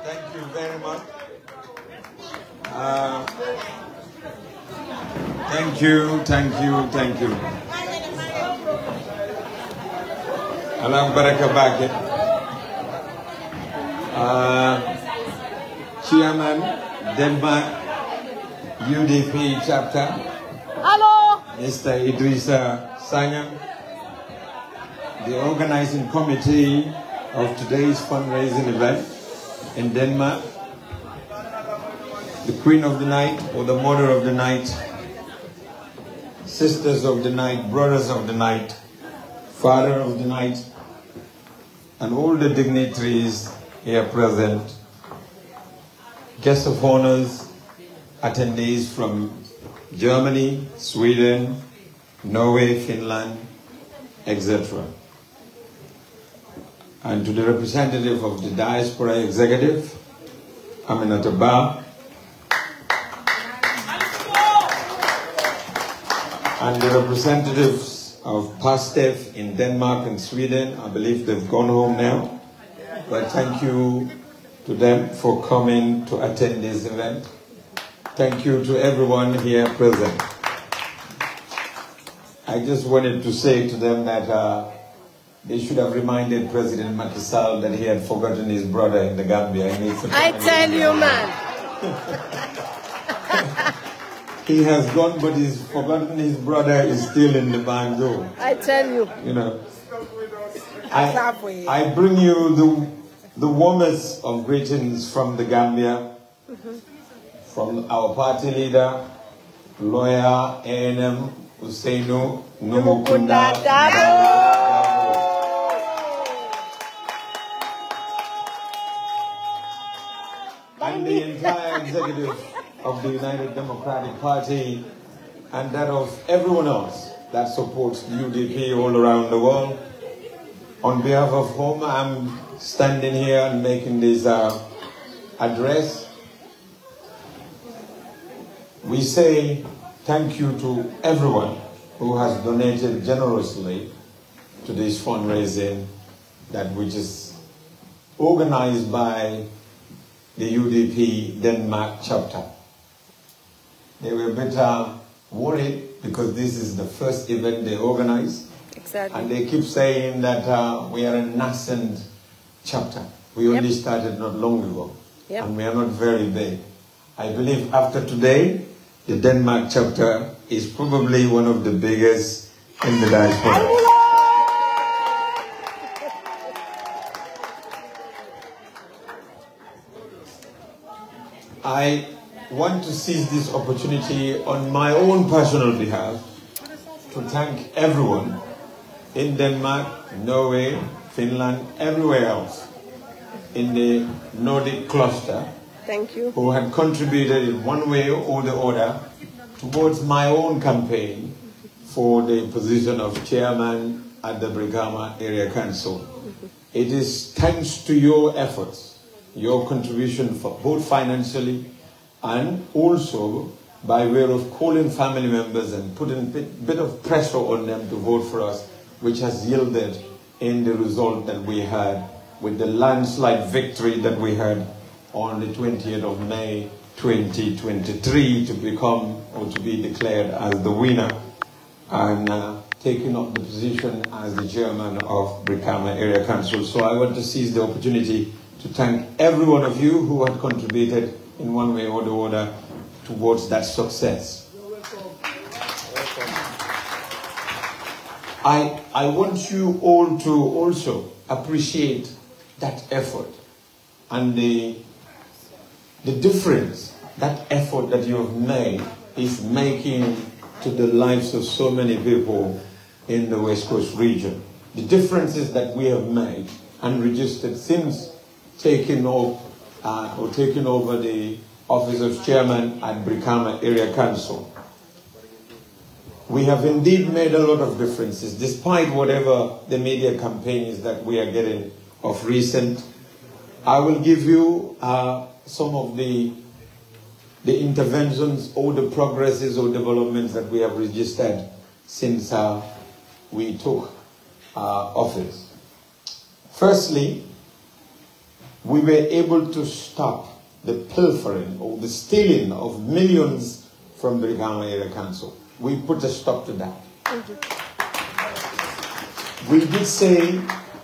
Thank you very much. Thank you. Allah baraka bake. Chairman, Denmark UDP chapter. Hello. Mr. Idrissa Sanyang, the organizing committee of today's fundraising event in Denmark, the Queen of the Night or the Mother of the Night, Sisters of the Night, Brothers of the Night, Father of the Night, and all the dignitaries here present, guests of honors, attendees from Germany, Sweden, Norway, Finland, etc. And to the representative of the Diaspora Executive, 𝒂𝒄𝒄𝒏, and the representatives of 𝒂𝒄𝒄𝒏 in Denmark and Sweden. I believe they've gone home now. But thank you to them for coming to attend this event. Thank you to everyone here present. I just wanted to say to them that they should have reminded President Macky Sall that he had forgotten his brother in the Gambia. I tell you, man. He has gone, but he's forgotten his brother is still in the Banjo. I tell you. You know, I bring you the warmest of greetings from the Gambia, from our party leader, lawyer A&M Usainu Numukunda Darboe, and the entire executive of the United Democratic Party, and that of everyone else that supports the UDP all around the world. On behalf of whom I'm standing here and making this address, we say thank you to everyone who has donated generously to this fundraising which is organized by the UDP Denmark chapter. They were a bit worried because this is the first event they organize. Exactly. And they keep saying that we are a nascent chapter. We only started not long ago, and we are not very big. I believe after today, the Denmark chapter is probably one of the biggest in the diaspora. I want to seize this opportunity on my own personal behalf to thank everyone in Denmark, Norway, Finland, everywhere else in the Nordic cluster. Thank you. Who had contributed in one way or the other towards my own campaign for the position of chairman at the 𝒂𝒂 Area Council. It is thanks to your efforts, your contribution for both financially and also by way of calling family members and putting a bit of pressure on them to vote for us, which has yielded in the result that we had with the landslide victory that we had on the 20th of May 2023 to become or to be declared as the winner and taking up the position as the chairman of 𝒂𝒂 Area Council. So I want to seize the opportunity to thank every one of you who had contributed in one way or the other towards that success. I want you all to also appreciate that effort and the difference that effort that you have made is making to the lives of so many people in the West Coast region. The differences that we have made and registered since taking over the office of chairman at 𝒂𝒂 Area Council. We have indeed made a lot of differences, despite whatever the media campaigns that we are getting of recent. I will give you some of the interventions or the progresses or developments that we have registered since we took office. Firstly, we were able to stop the pilfering or the stealing of millions from the 𝒂𝒂 Area Council. We put a stop to that. We did say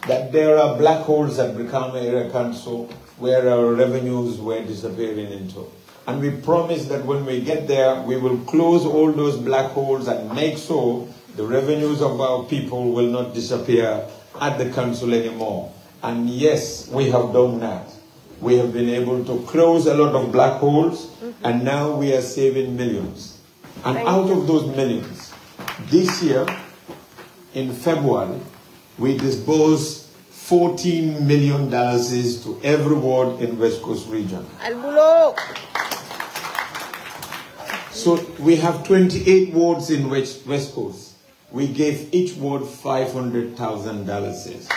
that there are black holes at 𝒂𝒂 Area Council where our revenues were disappearing into. And we promised that when we get there, we will close all those black holes and make sure the revenues of our people will not disappear at the council anymore. And yes, we have done that. We have been able to close a lot of black holes, and now we are saving millions. And out of those millions, this year, in February, we disbursed $14 million to every ward in West Coast region. So we have 28 wards in West Coast. We gave each ward $500,000.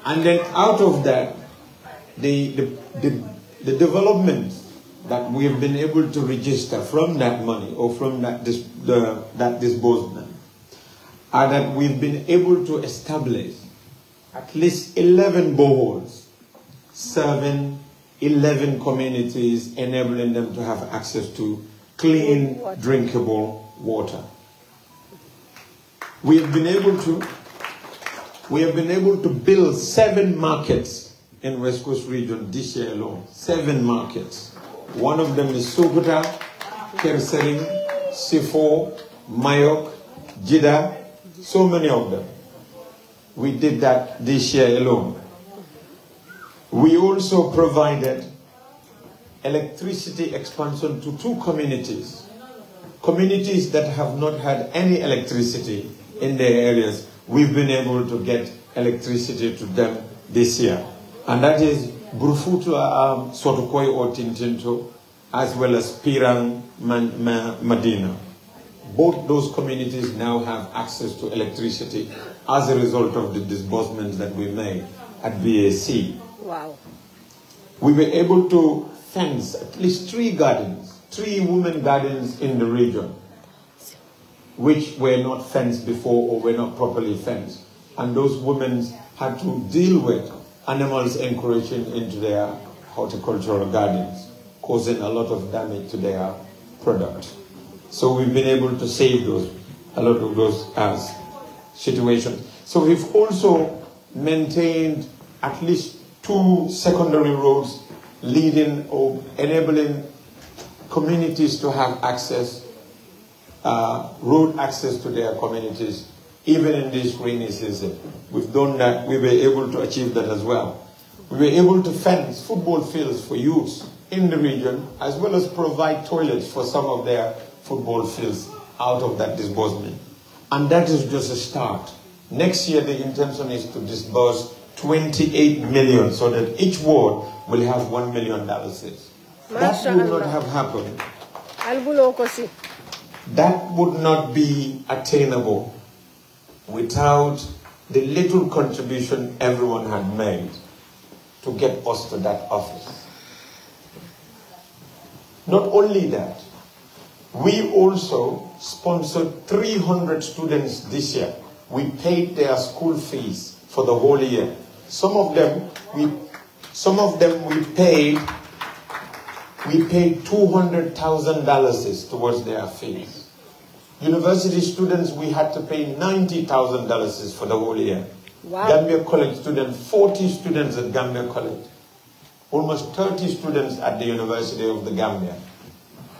And then out of that, the development that we have been able to register from that money or from that disbursement are that we've been able to establish at least 11 boreholes, serving 11 communities, enabling them to have access to clean, drinkable water. We have been able to build 7 markets in West Coast region this year alone. 7 markets. One of them is Sukuta, Kersering, Sifo, Mayok, Jida, so many of them. We did that this year alone. We also provided electricity expansion to 2 communities. Communities that have not had any electricity in their areas, we've been able to get electricity to them this year. And that is Burfutu Sotokoi or Tintinto, as well as Pirang Madina. Both those communities now have access to electricity as a result of the disbursements that we made at VAC. Wow. We were able to fence at least 3 gardens, 3 women gardens in the region, which were not fenced before or were not properly fenced. And those women had to deal with animals encroaching into their horticultural gardens, causing a lot of damage to their product. So we've been able to save a lot of those situations. So we've also maintained at least 2 secondary roads leading or enabling communities to have access, road access to their communities, even in this rainy season. We've done that. We were able to achieve that as well. We were able to fence football fields for youths in the region, as well as provide toilets for some of their football fields out of that disbursement. And that is just a start. Next year, the intention is to disburse 28 million so that each ward will have $1 million. That would not have happened. That would not be attainable without the little contribution everyone had made to get us to that office. Not only that, we also sponsored 300 students this year. We paid their school fees for the whole year. Some of them we paid $200,000 towards their fees. University students, we had to pay $90,000 for the whole year. Wow. Gambia College students, 40 students at Gambia College, almost 30 students at the University of the Gambia,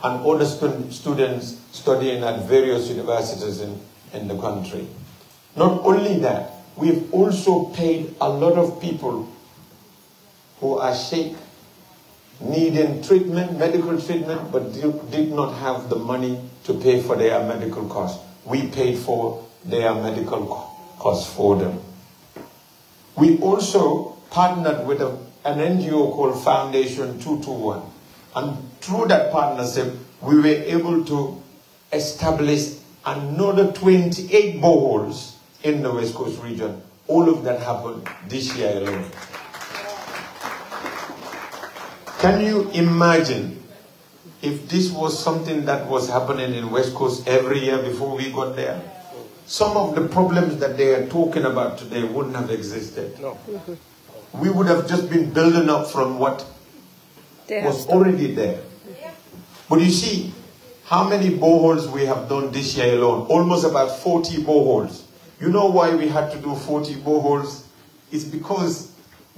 and other students studying at various universities in the country. Not only that, we've also paid a lot of people who are sick, needing treatment, medical treatment, but did not have the money to pay for their medical costs. We paid for their medical costs for them. We also partnered with an NGO called Foundation 221. And through that partnership, we were able to establish another 28 boreholes in the West Coast region. All of that happened this year alone. Can you imagine if this was something that was happening in West Coast every year before we got there? Some of the problems that they are talking about today wouldn't have existed. No. We would have just been building up from what was already there. But you see, how many boreholes we have done this year alone? Almost about 40 boreholes. You know why we had to do 40 boreholes? It's because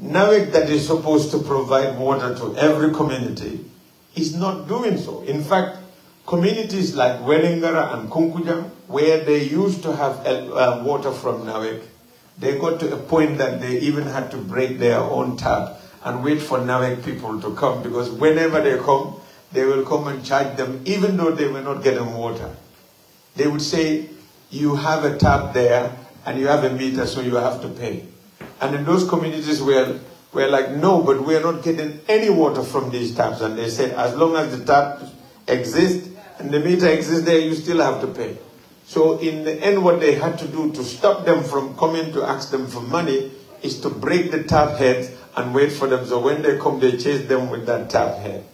𝒂𝒄𝒄𝒏 that is supposed to provide water to every community is not doing so. In fact, communities like Welingara and Kunkujang, where they used to have water from 𝒂𝒂𝒄𝒄, they got to a point that they even had to break their own tap and wait for 𝒂𝒂𝒄 people to come, because whenever they come, they will come and charge them, even though they were not getting water. They would say, you have a tap there and you have a meter, so you have to pay. And in those communities we're like, no, but we're not getting any water from these taps. And they said, as long as the tap exists and the meter exists there, you still have to pay. So in the end, what they had to do to stop them from coming to ask them for money is to break the tap heads and wait for them. So when they come, they chase them with that tap head.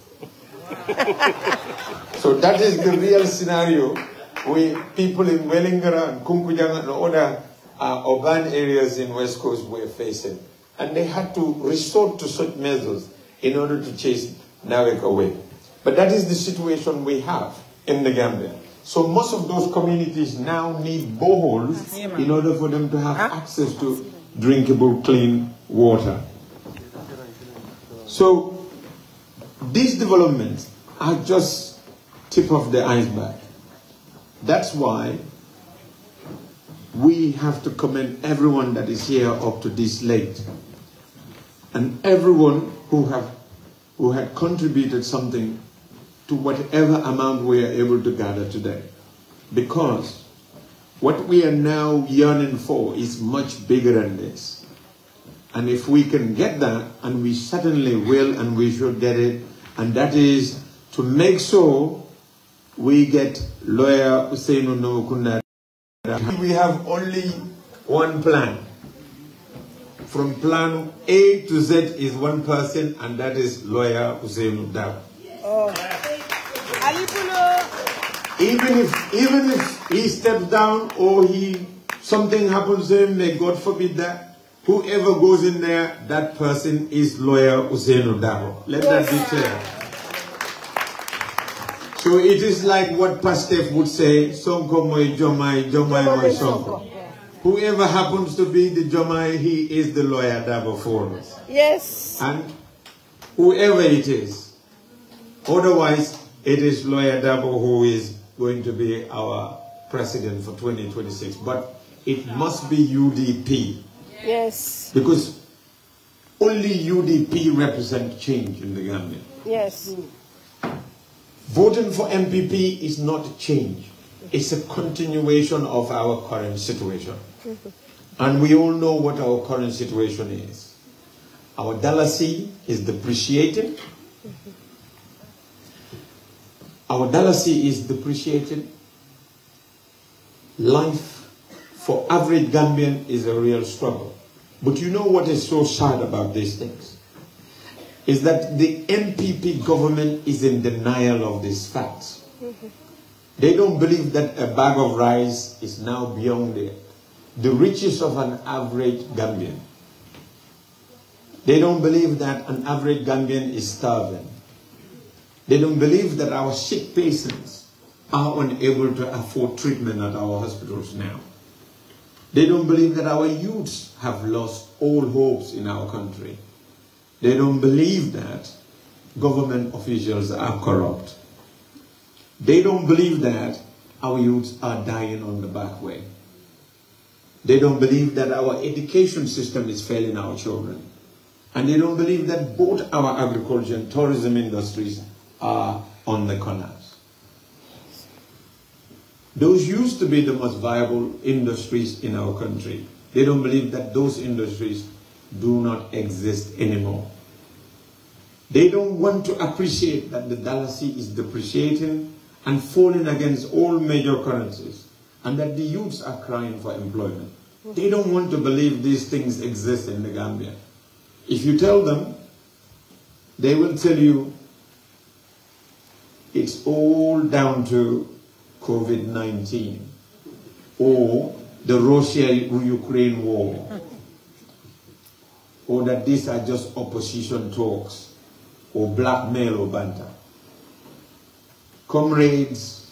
So that is the real scenario where people in Welingara and Kunkujang and other urban areas in West Coast were facing. And they had to resort to such measures in order to chase 𝒂𝒂𝒄𝒄 away. But that is the situation we have in the Gambia. So most of those communities now need boreholes in order for them to have access to drinkable, clean water. So these developments are just tip of the iceberg. That's why we have to commend everyone that is here up to this late, and everyone who had contributed something to whatever amount we are able to gather today. Because what we are now yearning for is much bigger than this. And if we can get that, and we certainly will, and we should get it, and that is to make sure we get lawyer Usainu Nokunda. We have only one plan. From plan A to Z is one person, and that is lawyer Usainu Darboe. Oh. Even if he steps down or something happens to him, may God forbid that, whoever goes in there, that person is lawyer Usainu Darboe. Let that be clear. So it is like what Pastor would say, Sonko moi jomai, jomai moi sonko. Whoever happens to be the Jomai, he is the lawyer Darboe for us. Yes. And whoever it is, otherwise it is lawyer Darboe who is going to be our president for 2026. But it must be UDP. Yes. Because only UDP represents change in the Gambia. Yes. Voting for MPP is not change. It's a continuation of our current situation. And we all know what our current situation is. Our dalasi is depreciating. Our dalasi is depreciating. Life for average Gambian is a real struggle. But you know what is so sad about these things? Is that the MPP government is in denial of these facts. They don't believe that a bag of rice is now beyond the riches of an average Gambian. They don't believe that an average Gambian is starving. They don't believe that our sick patients are unable to afford treatment at our hospitals now. They don't believe that our youths have lost all hopes in our country. They don't believe that government officials are corrupt. They don't believe that our youths are dying on the back way. They don't believe that our education system is failing our children. And they don't believe that both our agriculture and tourism industries are on the corners. Those used to be the most viable industries in our country. They don't believe that those industries do not exist anymore. They don't want to appreciate that the dalasi is depreciating and falling against all major currencies, and that the youths are crying for employment. They don't want to believe these things exist in the Gambia. If you tell them, they will tell you it's all down to COVID-19 or the Russia-Ukraine war, or that these are just opposition talks or blackmail or banter. Comrades,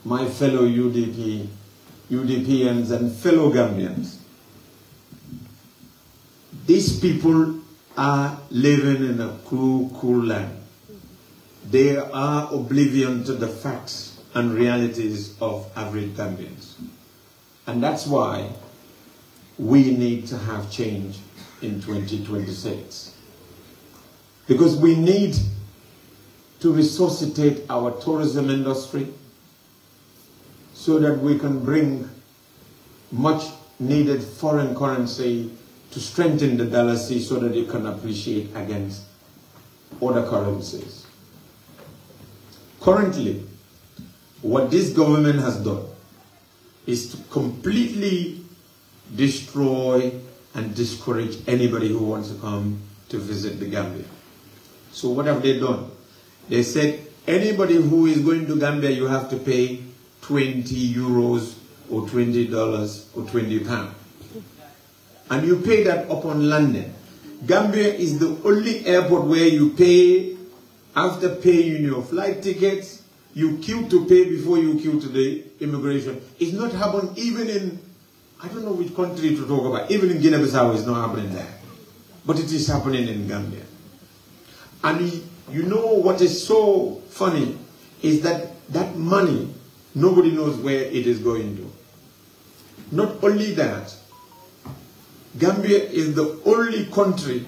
my fellow UDPians and fellow Gambians, these people are living in a cruel land. They are oblivion to the facts and realities of average Gambians. And that's why we need to have change in 2026. Because we need to resuscitate our tourism industry so that we can bring much needed foreign currency to strengthen the dalasi so that it can appreciate against other currencies. Currently, what this government has done is to completely destroy and discourage anybody who wants to come to visit the Gambia. So what have they done? They said anybody who is going to Gambia, you have to pay 20 euros or $20 or £20. And you pay that upon landing. Gambia is the only airport where you pay, after paying your flight tickets, you queue to pay before you queue to the immigration. It's not happening even in, I don't know which country to talk about, even in Guinea-Bissau it's not happening there. But it is happening in Gambia. And you know what is so funny is that that money, nobody knows where it is going to. Not only that, Gambia is the only country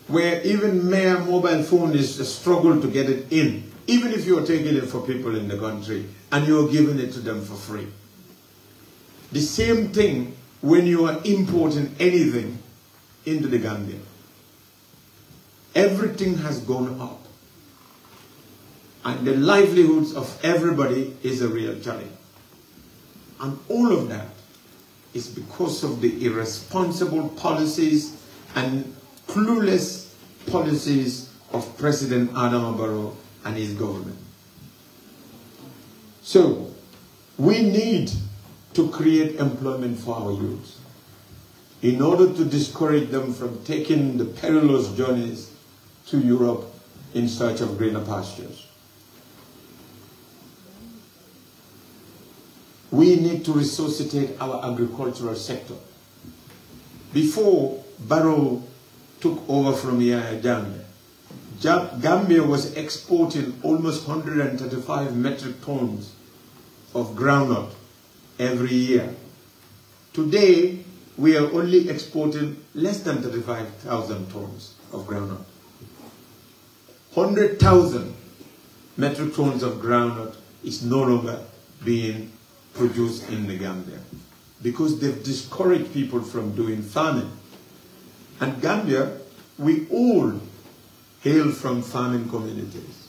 where even mere mobile phone is a struggle to get it in, even if you're taking it for people in the country and you're giving it to them for free. The same thing when you are importing anything into the Gambia. Everything has gone up. And the livelihoods of everybody is a real challenge. And all of that is because of the irresponsible policies and clueless policies of President Adama Barrow and his government. So, we need to create employment for our youth in order to discourage them from taking the perilous journeys to Europe in search of greener pastures. we need to resuscitate our agricultural sector. Before Barrow took over from Yahya Jammeh, Gambia was exporting almost 135 metric tons of groundnut every year. Today, we are only exporting less than 35,000 tons of groundnut. 100,000 metric tons of groundnut is no longer being produced in the Gambia because they've discouraged people from doing farming. And Gambia, we all hail from farming communities.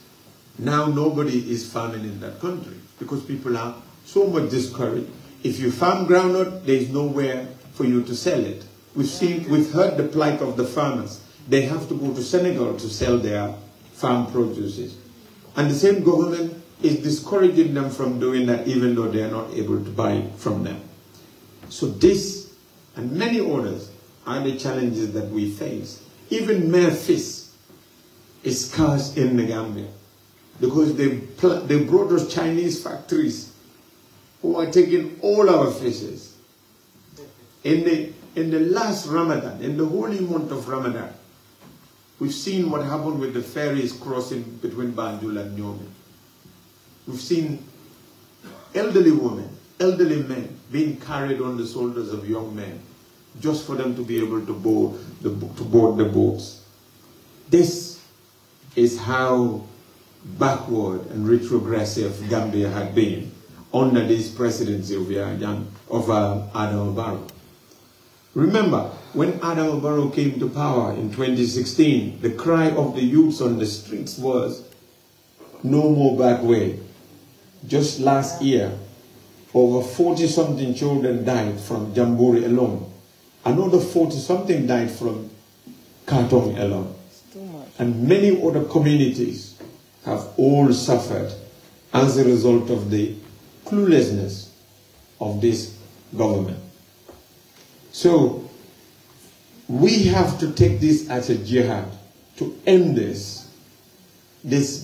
Now nobody is farming in that country because people are so much discouraged. If you farm groundnut, there is nowhere for you to sell it. We've heard the plight of the farmers. They have to go to Senegal to sell their farm produces. And the same government is discouraging them from doing that even though they are not able to buy from them. So this and many others are the challenges that we face. Even mere fish is scarce in the Gambia because they brought us Chinese factories who are taking all our fishes. In the last Ramadan, in the holy month of Ramadan, we've seen what happened with the ferries crossing between Banjul and Niamey. We've seen elderly women, elderly men being carried on the shoulders of young men just for them to be able to board the boats. This is how backward and retrogressive Gambia had been under this presidency of Adama Barrow. Remember, when Adama Barrow came to power in 2016, the cry of the youths on the streets was, no more back way. Just last year, over 40-something children died from Jamboree alone. Another 40-something died from Kartong alone. And many other communities have all suffered as a result of the cluelessness of this government. So we have to take this as a jihad to end this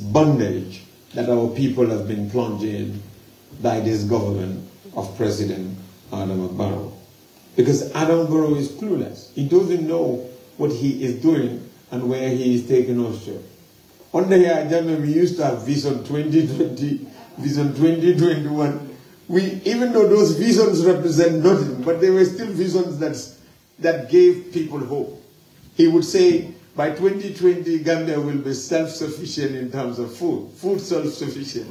bondage that our people have been plunged in by this government of President Adama Barrow. Because Adama Barrow is clueless. He doesn't know what he is doing and where he is taking us to. Under Yahya Jammeh, we used to have Vision 2020, Vision 2021. Even though those visions represent nothing, but they were still visions that gave people hope. He would say, by 2020, Gambia will be self-sufficient in terms of food self-sufficient.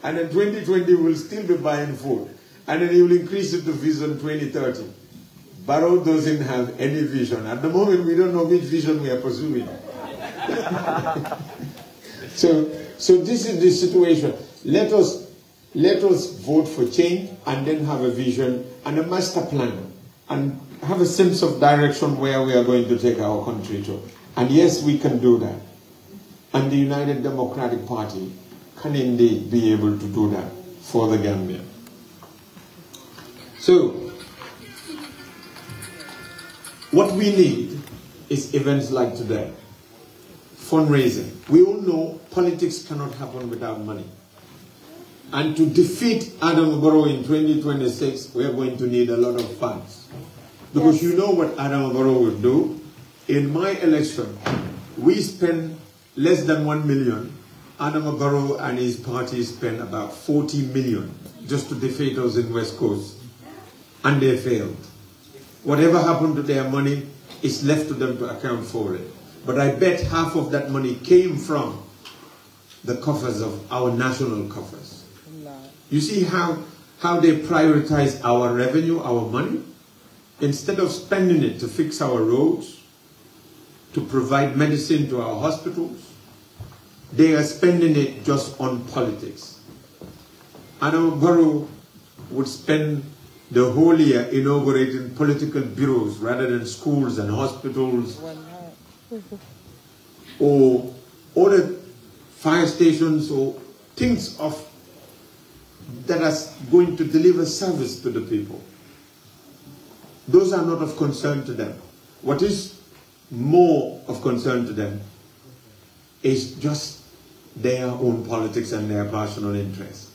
And in 2020, we'll still be buying food. And then he will increase it to Vision 2030. Barrow doesn't have any vision. At the moment, we don't know which vision we are pursuing. So this is the situation. Let us vote for change and then have a vision and a master plan and have a sense of direction where we are going to take our country to. And yes, we can do that. And the United Democratic Party can indeed be able to do that for the Gambia. So, what we need is events like today. Fundraising. We all know politics cannot happen without money. And to defeat Adama Barrow in 2026, we are going to need a lot of funds. Because you know what Adama Barrow will do? In my election, we spend less than 1 million. Adama Barrow and his party spent about 40 million just to defeat us in West Coast. And they failed. Whatever happened to their money is left to them to account for it. But I bet half of that money came from the coffers of our national coffers. You see how they prioritize our revenue, our money? Instead of spending it to fix our roads, to provide medicine to our hospitals, they are spending it just on politics. Adama Barrow would spend the whole year inaugurating political bureaus rather than schools and hospitals or other fire stations or things that are going to deliver service to the people. Those are not of concern to them. What is more of concern to them is just their own politics and their personal interests.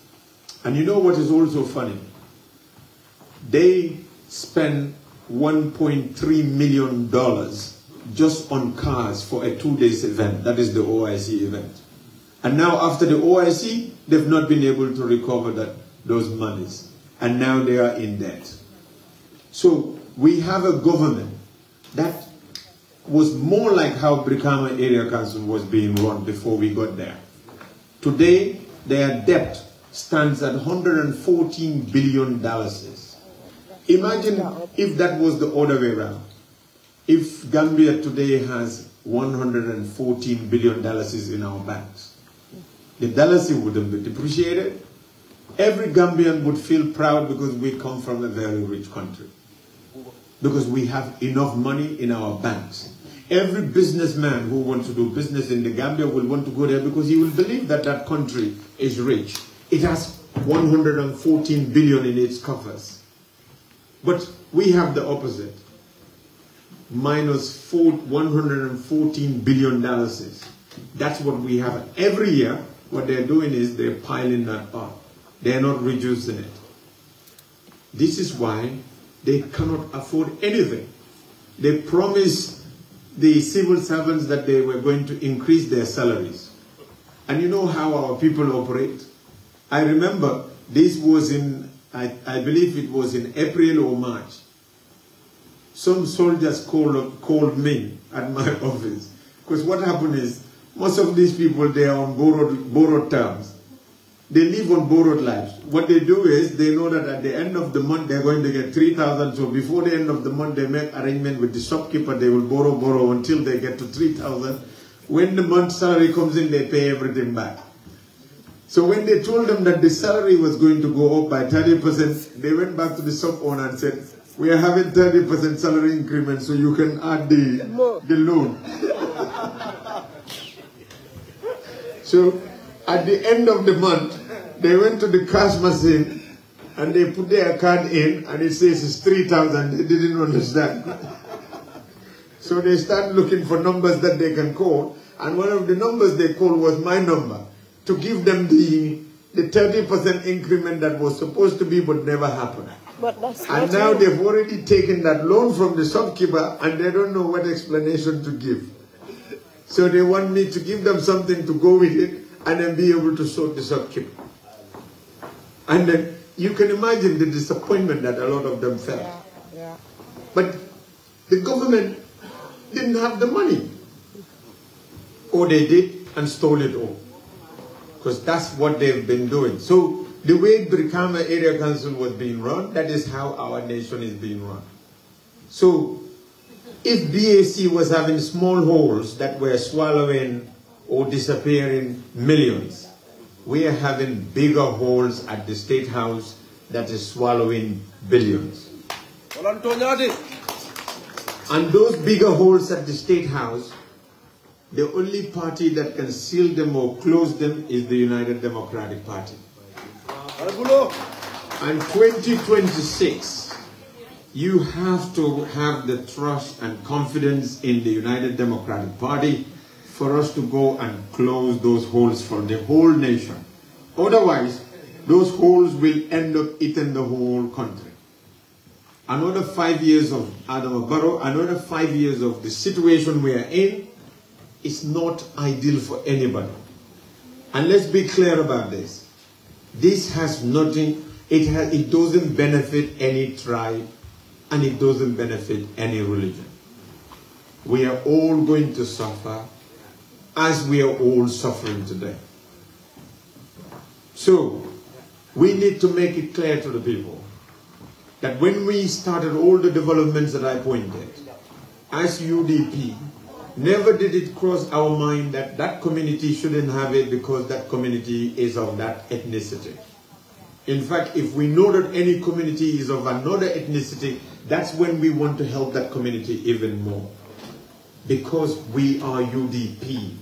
And you know what is also funny? they spend $1.3 million just on cars for a 2-day event. That is the OIC event. And now after the OIC, they've not been able to recover those monies. And now they are in debt. So we have a government that was more like how Brikama Area Council was being run before we got there. Today, their debt stands at $114 billion. Imagine if that was the other way around. If Gambia today has $114 billion in our banks, the dollars wouldn't be depreciated. Every Gambian would feel proud because we come from a very rich country. Because we have enough money in our banks. Every businessman who wants to do business in the Gambia will want to go there because he will believe that that country is rich. It has 114 billion in its coffers. But we have the opposite. Minus $114 billion. That's what we have. Every year, what they're doing is they're piling that up. They're not reducing it. This is why they cannot afford anything. They promised the civil servants that they were going to increase their salaries. And you know how our people operate? I remember this was in, I believe it was in April or March. Some soldiers called me at my office. Because what happened is, most of these people, they are on borrowed terms. They live on borrowed lives. What they do is, they know that at the end of the month, they're going to get 3,000. So before the end of the month, they make arrangement with the shopkeeper. They will borrow until they get to 3,000. When the month salary comes in, they pay everything back. So when they told them that the salary was going to go up by 30%, they went back to the shop owner and said, we are having 30% salary increment, so you can add the loan. So at the end of the month, they went to the cash machine and they put their card in and it says it's 3,000. They didn't understand. So they started looking for numbers that they can call, and one of the numbers they called was my number, to give them the 30% increment that was supposed to be but never happened. But that's and now they've already taken that loan from the shopkeeper and they don't know what explanation to give. So they want me to give them something to go with it and then be able to sort the shopkeeper. And then you can imagine the disappointment that a lot of them felt. Yeah. But the government didn't have the money. Or they did and stole it all. Because that's what they've been doing. So the way Brikama Area Council was being run, that is how our nation is being run. So if BAC was having small holes that were swallowing or disappearing millions, we are having bigger holes at the State House that is swallowing billions. And those bigger holes at the State House, the only party that can seal them or close them is the United Democratic Party. And 2026, you have to have the trust and confidence in the United Democratic Party for us to go and close those holes for the whole nation. Otherwise, those holes will end up eating the whole country. Another 5 years of Adama Barrow, another 5 years of the situation we are in, is not ideal for anybody. And let's be clear about this. This has nothing, it doesn't benefit any tribe and it doesn't benefit any religion. We are all going to suffer as we are all suffering today. So, we need to make it clear to the people that when we started all the developments that I pointed, as UDP, never did it cross our mind that that community shouldn't have it because that community is of that ethnicity. In fact, if we know that any community is of another ethnicity, that's when we want to help that community even more. Because we are UDP,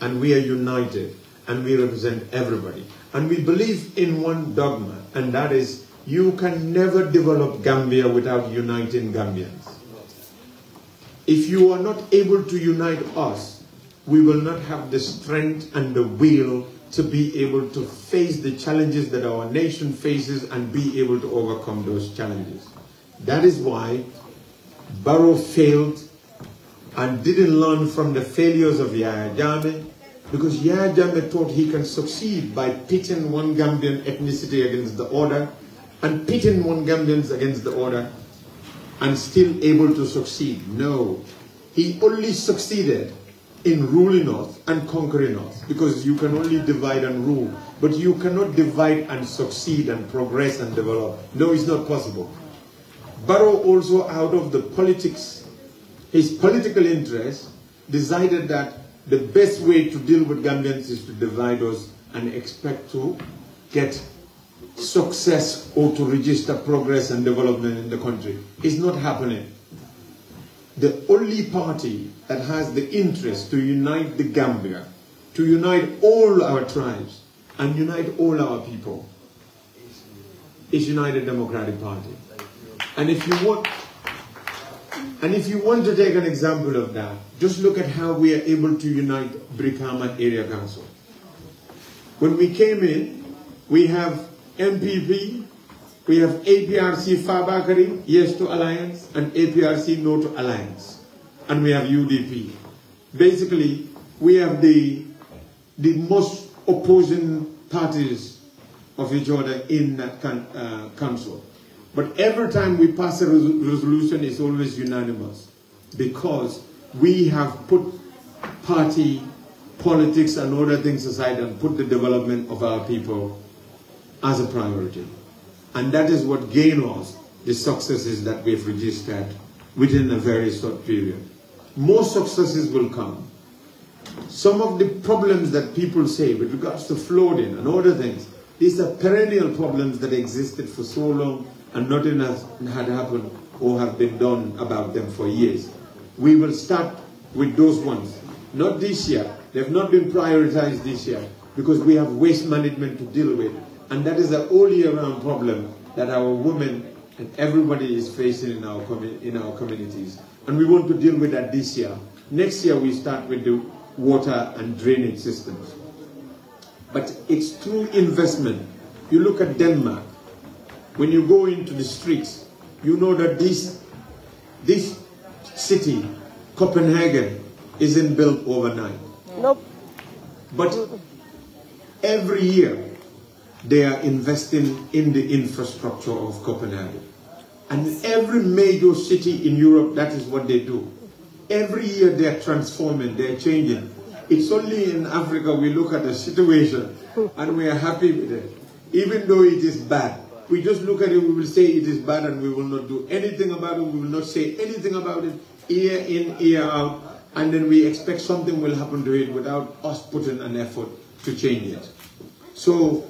and we are united, and we represent everybody. And we believe in one dogma, and that is, you can never develop Gambia without uniting Gambians. If you are not able to unite us, we will not have the strength and the will to be able to face the challenges that our nation faces and be able to overcome those challenges. That is why Barrow failed and didn't learn from the failures of Yahya Jammeh, because Yahya Jammeh thought he can succeed by pitting one Gambian ethnicity against the other and pitting one Gambians against the other and still able to succeed. No, he only succeeded in ruling us and conquering us, because you can only divide and rule, but you cannot divide and succeed and progress and develop. No, it's not possible. Barrow also, out of the politics, his political interest, decided that the best way to deal with Gambians is to divide us and expect to get success or to register progress and development in the country. It's not happening. The only party that has the interest to unite the Gambia, to unite all our tribes and unite all our people, is United Democratic Party. And if you want to take an example of that, just look at how we are able to unite Brikama Area Council. When we came in, we have MPP, we have APRC Fabakari, yes to alliance, and APRC no to alliance. And we have UDP. Basically, we have the most opposing parties of each other in that council. But every time we pass a resolution, it's always unanimous, because we have put party politics and other things aside and put the development of our people as a priority. And that is what gained us the successes that we've registered within a very short period. More successes will come. Some of the problems that people say with regards to flooding and other things, these are perennial problems that existed for so long and nothing had happened or have been done about them for years. We will start with those ones. Not this year. They've not been prioritized this year because we have waste management to deal with. And that is an all year round problem that our women and everybody is facing in our communities. And we want to deal with that this year. Next year we start with the water and drainage systems. But it's through investment. You look at Denmark. When you go into the streets, you know that this city, Copenhagen, isn't built overnight. Nope. But every year, they are investing in the infrastructure of Copenhagen. And every major city in Europe, that is what they do. Every year they are transforming, they are changing. It's only in Africa we look at the situation and we are happy with it. Even though it is bad, we just look at it, we will say it is bad and we will not do anything about it, we will not say anything about it, year in, year out, and then we expect something will happen to it without us putting an effort to change it. So,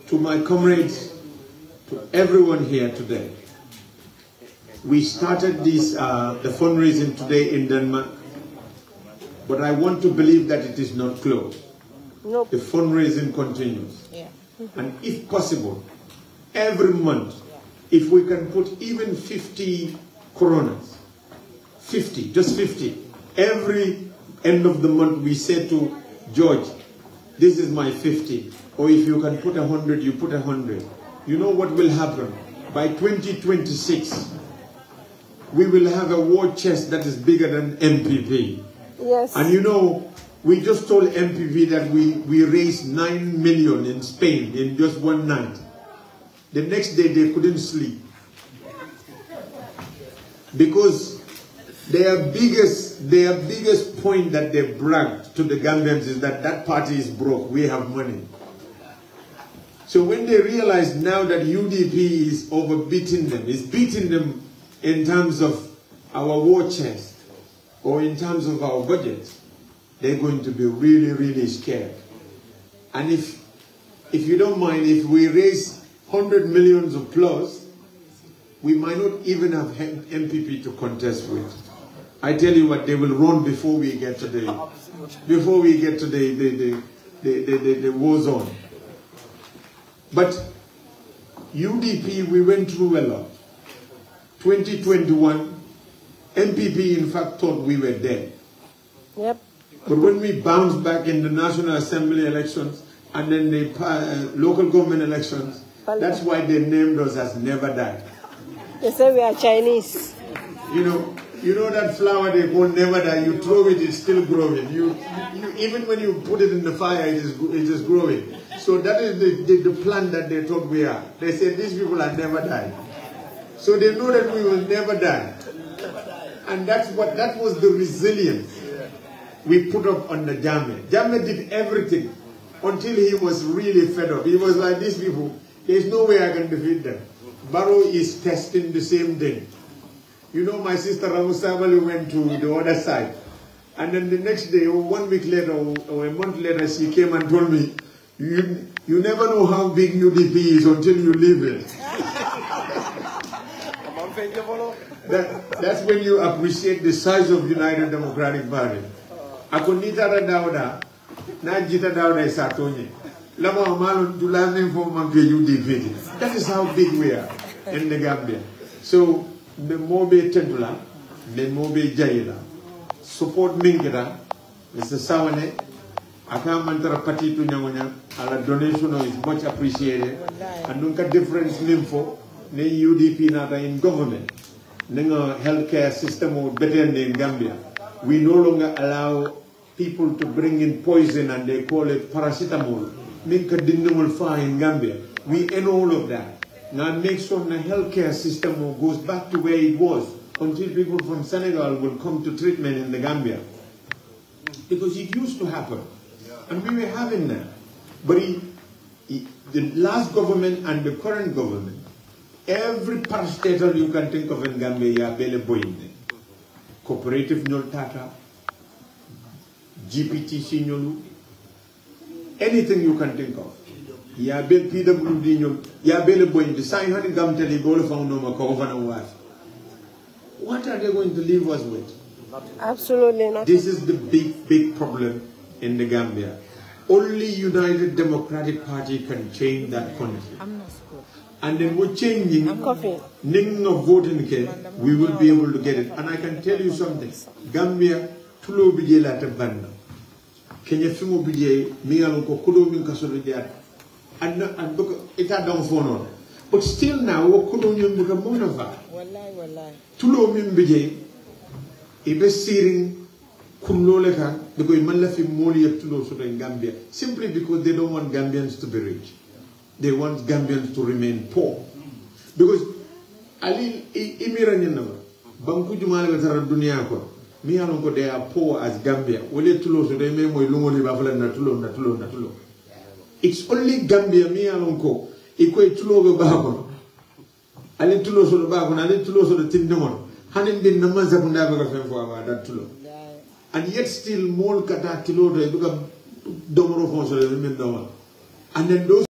to my comrades, to everyone here today, we started this, the fundraising today in Denmark, but I want to believe that it is not closed. Nope. The fundraising continues. Yeah. And if possible, every month, if we can put even 50 coronas, 50, just 50, every end of the month we say to George, this is my 50. Or if you can put 100, you put 100. You know what will happen? By 2026, we will have a war chest that is bigger than MPP. Yes. And you know, we just told MPP that we raised 9 million in Spain in just one night. The next day they couldn't sleep. Because their biggest point that they bragged to the Gambians is that that party is broke, we have money. So when they realize now that UDP is overbeating them, is beating them in terms of our war chest or in terms of our budget, they're going to be really, really scared. And if you don't mind, if we raise 100 millions of plus, we might not even have MPP to contest with. I tell you what, they will run before we get to the war zone. But UDP, we went through a lot. 2021, MPP in fact thought we were dead. Yep. But when we bounce back in the National Assembly elections and then the local government elections, that's why they named us as Never Die. They say we are Chinese. You know that flower they call Never Die. You throw it, it's still growing. Even when you put it in the fire, it is growing. So that is the plant that they thought we are. They said these people are never die. So they know that we will never die. And that was the resilience we put up on the Jammeh. Jammeh did everything until he was really fed up. He was like, these people, there's no way I can defeat them. Barrow is testing the same thing. You know, my sister 𝒂𝒊𝒏 went to the other side. And then the next day, or 1 week later, or a month later, she came and told me, you never know how big UDP is until you live it. That's when you appreciate the size of United Democratic Party. Ako nitara Dawda, na jita Dawda isatonye. Lama amalo dulane for manke UDP. That is how big we are in the Gambia. So the mobe tendula, the mobe jaila, support mingera, Mr. Sawane. Akamantara pati tu nyangonya, ala donation is much appreciated. And nunca difference info, ne UDP nata in government. Nenga healthcare system or better in Gambia. We no longer allow people to bring in poison and they call it paracetamol. Minka dinumul fa in Gambia. We end all of that. Now make sure the healthcare system goes back to where it was until people from Senegal will come to treatment in the Gambia. Because it used to happen. And we were having that. But the last government and the current government, every parastatal you can think of in Gambia, you are bele boyinde. Cooperative nyol tata, GPTC nyolu, anything you can think of. You are bele PWD nyol, you are bele boyinde. Sign honey gamteli golo found no makovana was. What are they going to leave us with? Absolutely not. This is the big problem in the Gambia. Only United Democratic Party can change that country. And then we're changing, we will be able to get it. And I can tell you something. Gambia, tulo bije la tabanda. Kenya fimu bije, miyalo ko kudo min kasoro jat. And ita down phone. But still now, we kudo min buka monova. Wallahi. Tulo min bije, ibe siring kumlole kan, because imalla fi moli yak tulo so in Gambia, simply because they don't want Gambians to be rich. They want Gambians to remain poor. Because Ali Imiran Banku Jumala Tara Dunia ko, me alongo they are poor as Gambia. Wole tulo so they may mo ilungoli bafala na tulo. It's only Gambia me alongo ikwe tulo go bako. Ali tulo so bako, ali tulo so the tindemon. Hanin bin namaza kunda baka femfo aba that tulo. And yet still more kata tulo do because domoro fonso le men doma. And then those